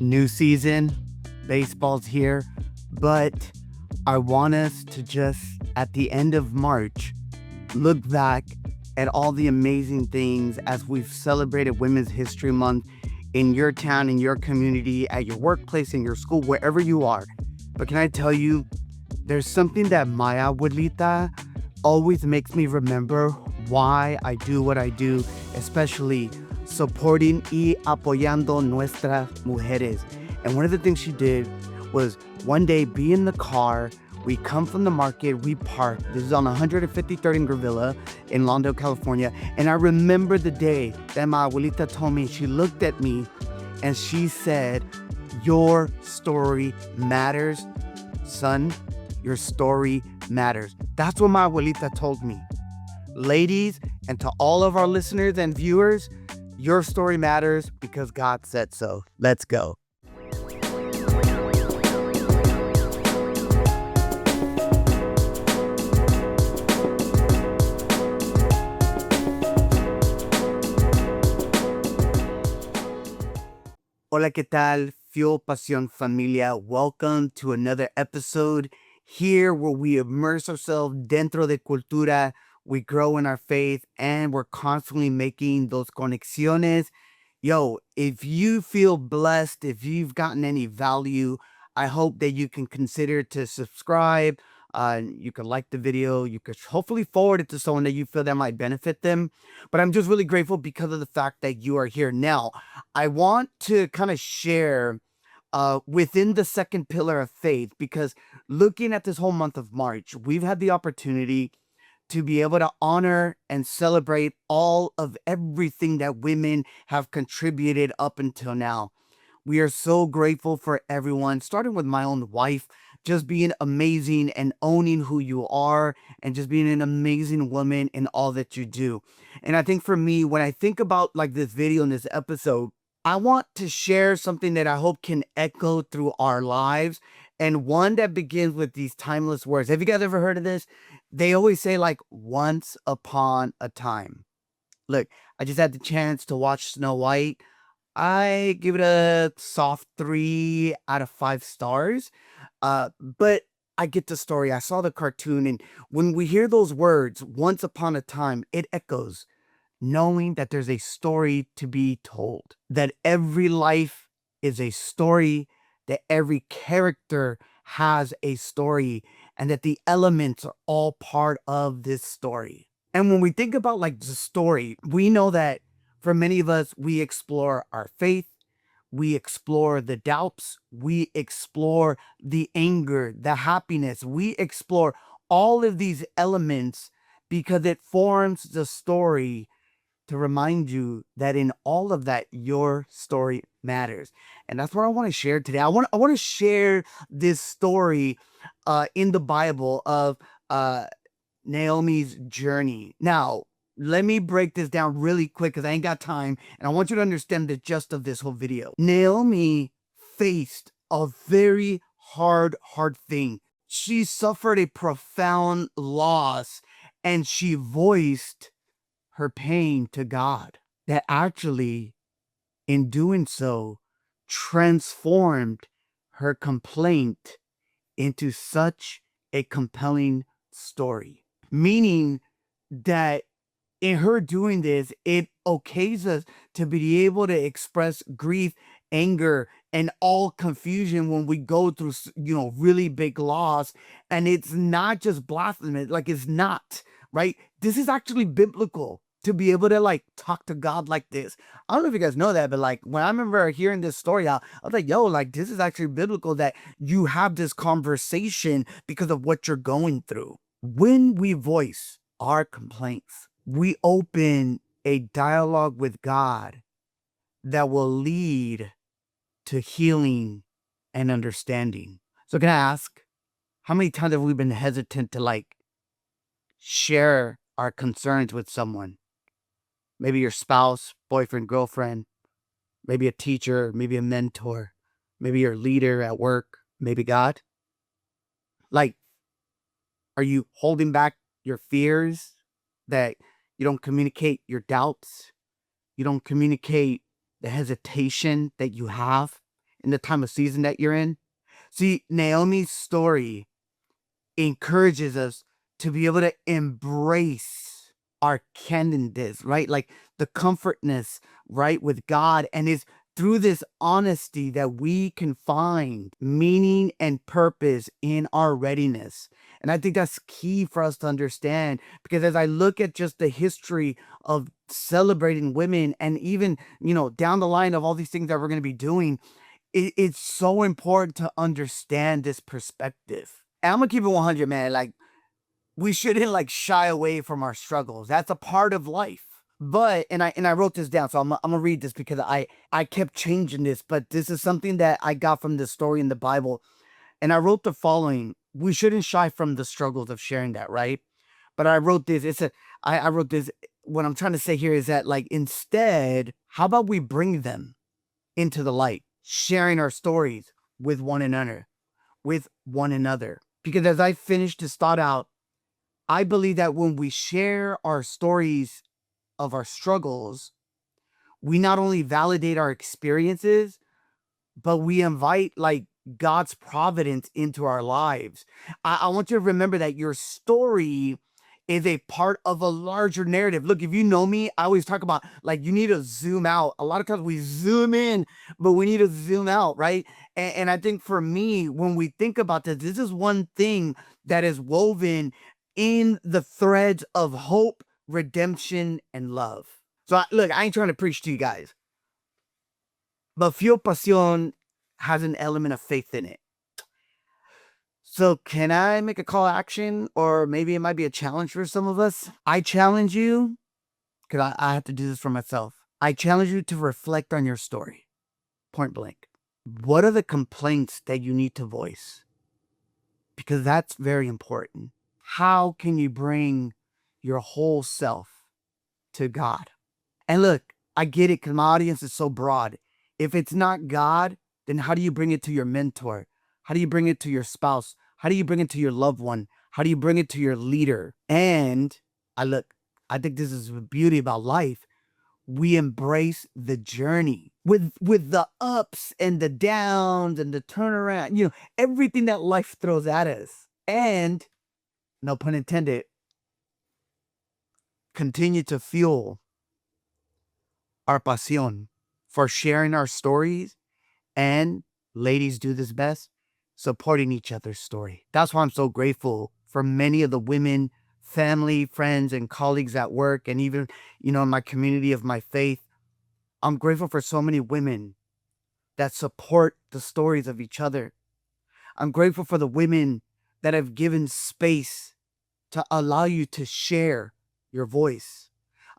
New season, baseball's here, but I want us to just, at the end of March, look back at all the amazing things as we've celebrated Women's History Month in your town, in your community, at your workplace, in your school, wherever you are. But can I tell you, there's something that my abuelita always makes me remember why I do what I do, especially supporting y apoyando nuestras mujeres. And one of the things she did was one day be in the car. We come from the market, we park. This is on 153rd and Gravilla in Lawndale, California. And I remember the day that my abuelita told me, she looked at me and she said, "Your story matters, son. Your story matters." That's what my abuelita told me. Ladies, and to all of our listeners and viewers, your story matters because God said so. Let's go. Hola, ¿qué tal? Fuel, Pasión, Familia. Welcome to another episode here where we immerse ourselves dentro de cultura, we grow in our faith, and we're constantly making those conexiones. Yo, if you feel blessed, if you've gotten any value, I hope that you can consider to subscribe. You could like the video. You could hopefully forward it to someone that you feel that might benefit them. But I'm just really grateful because of the fact that you are here. Now, I want to kind of share within the second pillar of faith, because looking at this whole month of March, we've had the opportunity to be able to honor and celebrate all of everything that women have contributed up until now. We are so grateful for everyone, starting with my own wife, just being amazing and owning who you are and just being an amazing woman in all that you do. And I think for me, when I think about like this video and this episode, I want to share something that I hope can echo through our lives, and one that begins with these timeless words. Have you guys ever heard of this? They always say like once upon a time. Look, I just had the chance to watch Snow White. I give it a soft 3 out of 5 stars. But I get the story. I saw the cartoon, and when we hear those words, once upon a time, it echoes, knowing that there's a story to be told, that every life is a story, that every character has a story, and that the elements are all part of this story. And when we think about like the story, we know that for many of us, we explore our faith, we explore the doubts, we explore the anger, the happiness, we explore all of these elements because it forms the story to remind you that in all of that, your story matters. And that's what I want to share today. I want to share this story in the Bible of Naomi's journey. Now, let me break this down really quick because I ain't got time, and I want you to understand the gist of this whole video. Naomi faced a very hard thing. She suffered a profound loss, and she voiced her pain to God, that actually, in doing so, transformed her complaint into such a compelling story. Meaning that in her doing this, it okays us to be able to express grief, anger, and all confusion when we go through, really big loss. And it's not just blasphemous, like it's not, right? This is actually biblical to be able to like talk to God like this. I don't know if you guys know that, but like when I remember hearing this story, I was like, yo, like this is actually biblical that you have this conversation because of what you're going through. When we voice our complaints, we open a dialogue with God that will lead to healing and understanding. So can I ask, how many times have we been hesitant to like share our concerns with someone? Maybe your spouse, boyfriend, girlfriend, maybe a teacher, maybe a mentor, maybe your leader at work, maybe God. Like, are you holding back your fears, that you don't communicate your doubts? You don't communicate the hesitation that you have? in the time of season that you're in. See, Naomi's story encourages us to be able to embrace our candidness, right? Like the comfortness, right, with God. And it's through this honesty that we can find meaning and purpose in our readiness. And I think that's key for us to understand, because as I look at just the history of celebrating women, and even, down the line of all these things that we're going to be doing, it's so important to understand this perspective. And I'm gonna keep it 100, man. Like, we shouldn't like shy away from our struggles. That's a part of life. But I wrote this down, so I'm gonna read this because I kept changing this. But this is something that I got from this story in the Bible, and I wrote the following: we shouldn't shy from the struggles of sharing that, right? But I wrote this. I wrote this. What I'm trying to say here is that, like, instead, how about we bring them into the light, sharing our stories with one another, Because as I finished this thought out, I believe that when we share our stories of our struggles, we not only validate our experiences, but we invite like God's providence into our lives. I want you to remember that your story is a part of a larger narrative. Look, if you know me, I always talk about like you need to zoom out. A lot of times we zoom in, but we need to zoom out, right? And I think for me, when we think about this is one thing that is woven in the threads of hope, redemption, and love. So look, I ain't trying to preach to you guys, but Fio Pasión has an element of faith in it. So can I make a call to action? Or maybe it might be a challenge for some of us. I challenge you, because I have to do this for myself. I challenge you to reflect on your story, point blank. What are the complaints that you need to voice? Because that's very important. How can you bring your whole self to God? And look, I get it because my audience is so broad. If it's not God, then how do you bring it to your mentor? How do you bring it to your spouse? How do you bring it to your loved one? How do you bring it to your leader? And I think this is the beauty about life. We embrace the journey with the ups and the downs and the turnaround, everything that life throws at us. And, no pun intended, continue to fuel our pasión for sharing our stories, and, ladies do this best, supporting each other's story. That's why I'm so grateful for many of the women, family, friends, and colleagues at work, and even, in my community of my faith. I'm grateful for so many women that support the stories of each other. I'm grateful for the women that have given space to allow you to share your voice.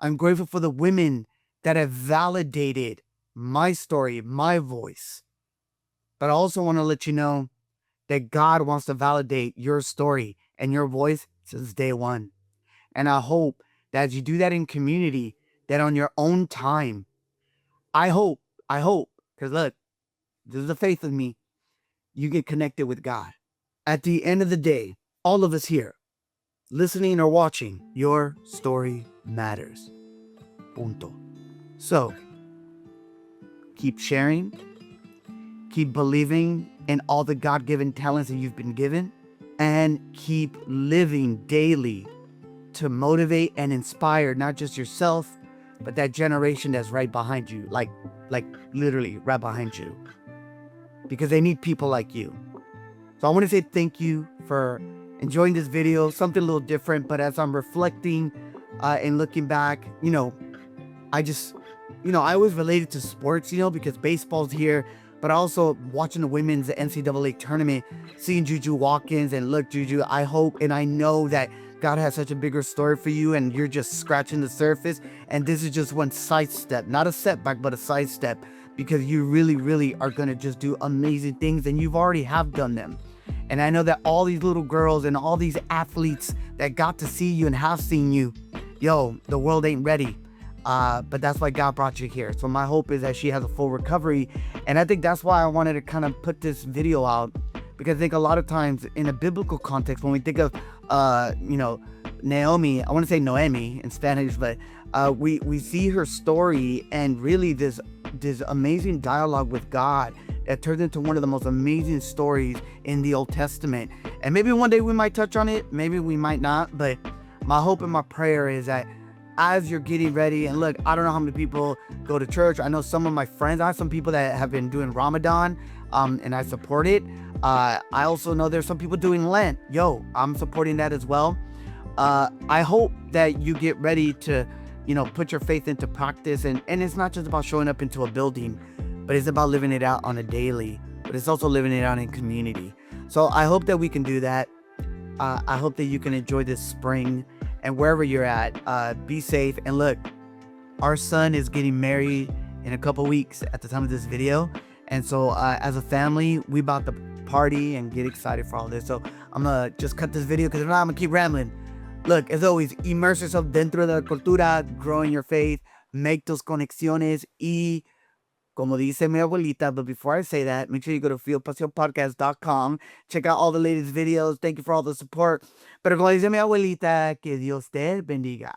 I'm grateful for the women that have validated my story, my voice. But I also want to let you know that God wants to validate your story and your voice since day one. And I hope that as you do that in community, that on your own time, I hope, because look, this is the faith of me, you get connected with God. At the end of the day, all of us here, listening or watching, your story matters. Punto. So, keep sharing, keep believing in all the God-given talents that you've been given, and keep living daily to motivate and inspire not just yourself, but that generation that's right behind you, like literally right behind you, because they need people like you. So I want to say thank you for enjoying this video, something a little different, but as I'm reflecting and looking back, I just, I always related to sports, because baseball's here, but also watching the women's NCAA tournament, seeing Juju Watkins, and look, Juju, I hope and I know that God has such a bigger story for you, and you're just scratching the surface. And this is just one sidestep, not a setback, but a sidestep, because you really, really are going to just do amazing things, and you've already have done them. And I know that all these little girls and all these athletes that got to see you and have seen you, the world ain't ready. But that's why God brought you here. So my hope is that she has a full recovery. And I think that's why I wanted to kind of put this video out, because I think a lot of times in a biblical context, when we think of, Naomi, I want to say Noemi in Spanish, but we see her story and really this amazing dialogue with God It turns into one of the most amazing stories in the Old Testament. And maybe one day we might touch on it, maybe we might not, but my hope and my prayer is that as you're getting ready, and look, I don't know how many people go to church. I know some of my friends, I have some people that have been doing Ramadan, and I support it. I also know there's some people doing Lent. Yo, I'm supporting that as well. I hope that you get ready to, put your faith into practice. And it's not just about showing up into a building, but it's about living it out on a daily, but it's also living it out in community. So I hope that we can do that. I hope that you can enjoy this spring, and wherever you're at, be safe. And look, our son is getting married in a couple weeks at the time of this video. And so as a family, we about to party and get excited for all this. So I'm going to just cut this video because if not, I'm going to keep rambling. Look, as always, immerse yourself dentro de la cultura, grow in your faith, make those conexiones, y como dice mi abuelita. But before I say that, make sure you go to fieldpasionpodcast.com. Check out all the latest videos. Thank you for all the support. Pero como dice mi abuelita, que Dios te bendiga.